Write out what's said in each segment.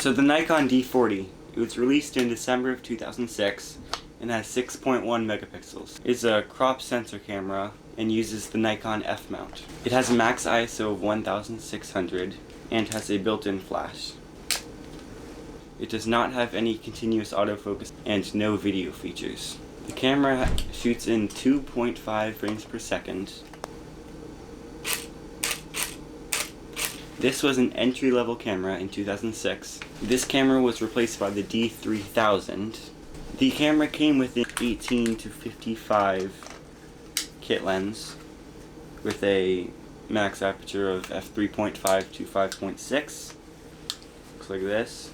So the Nikon D40, it was released in December of 2006 and has 6.1 megapixels. It's a crop sensor camera and uses the Nikon F mount. It has a max ISO of 1600 and has a built-in flash. It does not have any continuous autofocus and no video features. The camera shoots in 2.5 frames per second. This was an entry-level camera in 2006. This camera was replaced by the D3000. The camera came with an 18 to 55 kit lens with a max aperture of f3.5 to 5.6. Looks like this.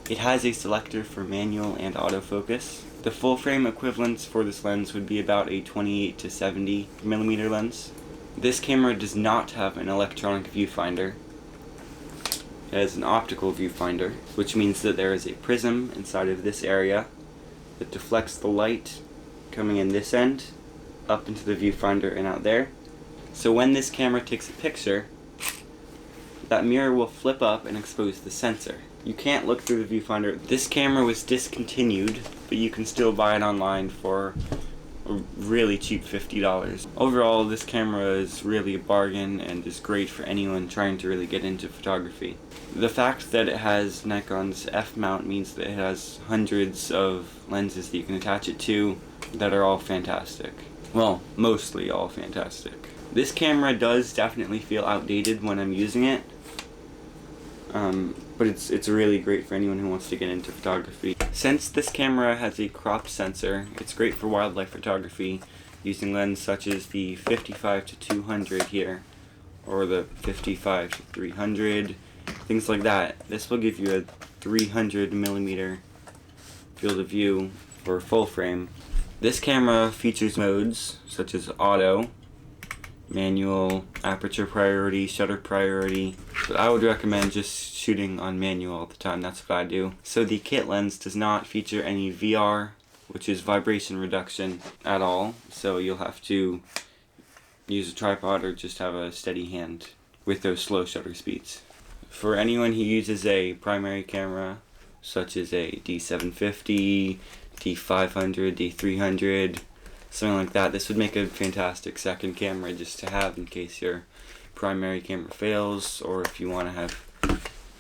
It has a selector for manual and autofocus. The full frame equivalence for this lens would be about a 28 to 70 millimeter lens. This camera does not have an electronic viewfinder. It has an optical viewfinder, which means that there is a prism inside of this area that deflects the light coming in this end up into the viewfinder and out there. So when this camera takes a picture, that mirror will flip up and expose the sensor. You can't look through the viewfinder. This camera was discontinued, but you can still buy it online for a really cheap $50. Overall, this camera is really a bargain and is great for anyone trying to really get into photography. The fact that it has Nikon's F mount means that it has hundreds of lenses that you can attach it to that are all fantastic. Well, mostly all fantastic. This camera does definitely feel outdated when I'm using it, but it's really great for anyone who wants to get into photography. Since this camera has a crop sensor, it's great for wildlife photography using lenses such as the 55 to 200 here, or the 55 to 300, things like that. This will give you a 300 millimeter field of view for full frame. This camera features modes such as auto, manual, aperture priority, shutter priority, but I would recommend just shooting on manual all the time. That's what I do. So the kit lens does not feature any VR, which is vibration reduction, at all, so you'll have to use a tripod or just have a steady hand with those slow shutter speeds. For anyone who uses a primary camera such as a D750, D500, D300, something like that, this would make a fantastic second camera just to have in case your primary camera fails, or if you want to have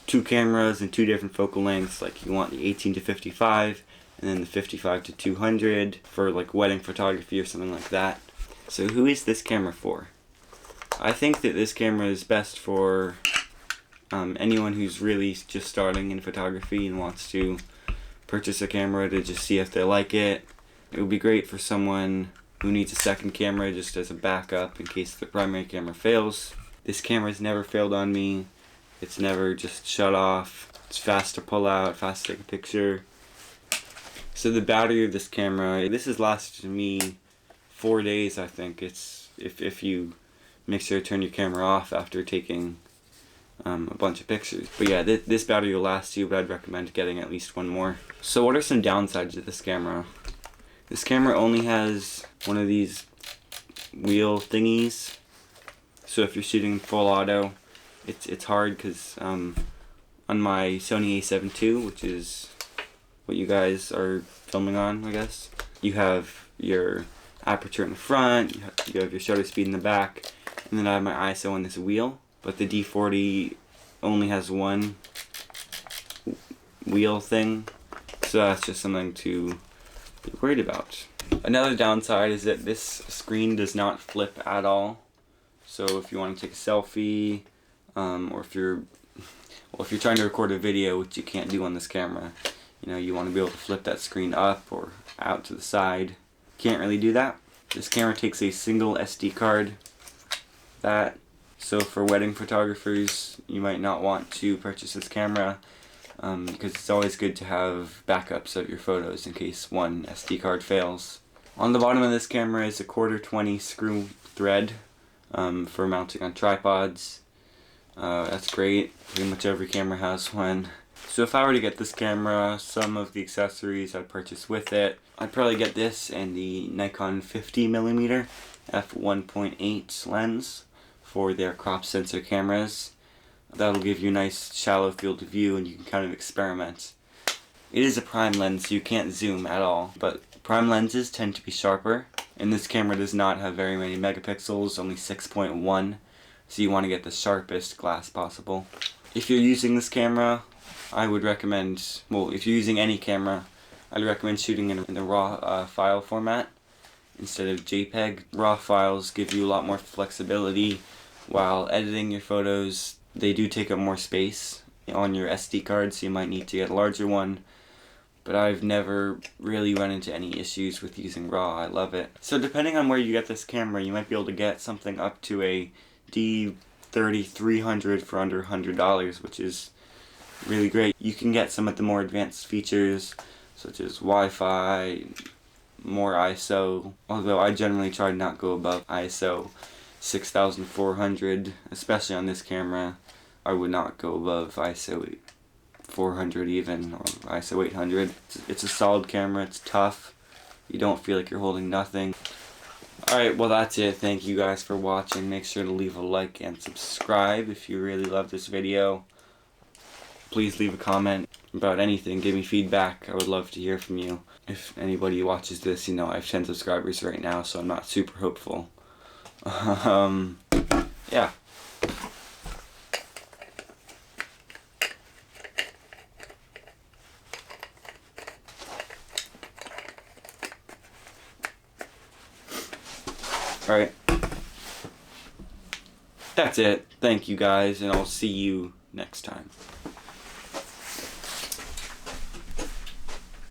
two cameras and two different focal lengths, like you want the 18 to 55 and then the 55 to 200 for like wedding photography or something like that. So who is this camera for? I think that this camera is best for anyone who's really just starting in photography and wants to purchase a camera to just see if they like it. It would be great for someone who needs a second camera just as a backup in case the primary camera fails. This camera's never failed on me. It's never just shut off. It's fast to pull out, fast to take a picture. So the battery of this camera, this has lasted me 4 days, I think. It's if you make sure to turn your camera off after taking a bunch of pictures. But yeah, this battery will last you, but I'd recommend getting at least one more. So what are some downsides of this camera? This camera only has one of these wheel thingies, so if you're shooting full auto, it's hard because on my Sony a7 II, which is what you guys are filming on, I guess, you have your aperture in the front, you have your shutter speed in the back, and then I have my ISO on this wheel, but the D40 only has one wheel thing, so that's just something to be worried about. Another downside is that this screen does not flip at all. So if you want to take a selfie, or if you're trying to record a video, which you can't do on this camera, you want to be able to flip that screen up or out to the side. Can't really do that. This camera takes a single SD card. So for wedding photographers, you might not want to purchase this camera, because it's always good to have backups of your photos in case one SD card fails. On the bottom of this camera is a 1/4-20 screw thread for mounting on tripods. That's great. Pretty much every camera has one. So if I were to get this camera, some of the accessories I'd purchase with it, I'd probably get this and the Nikon 50mm f1.8 lens for their crop sensor cameras. That'll give you a nice shallow field of view and you can kind of experiment. It is a prime lens, so you can't zoom at all, but prime lenses tend to be sharper, and this camera does not have very many megapixels, only 6.1, so you want to get the sharpest glass possible. If you're using this camera, I would recommend, well, if you're using any camera, I'd recommend shooting in the RAW file format instead of JPEG. RAW files give you a lot more flexibility while editing your photos. They do take up more space on your SD card, so you might need to get a larger one. But I've never really run into any issues with using RAW. I love it. So depending on where you get this camera, you might be able to get something up to a D40-300 for under $100, which is really great. You can get some of the more advanced features, such as Wi-Fi, more ISO, although I generally try to not go above ISO 6400, especially on this camera. I would not go above ISO 400 even, or ISO 800. It's a solid camera, it's tough, you don't feel like you're holding nothing. Alright, well that's it. Thank you guys for watching. Make sure to leave a like and subscribe if you really love this video. Please leave a comment about anything, give me feedback, I would love to hear from you. If anybody watches this, you know I have 10 subscribers right now, so I'm not super hopeful. Yeah. Alright. That's it. Thank you guys, and I'll see you next time.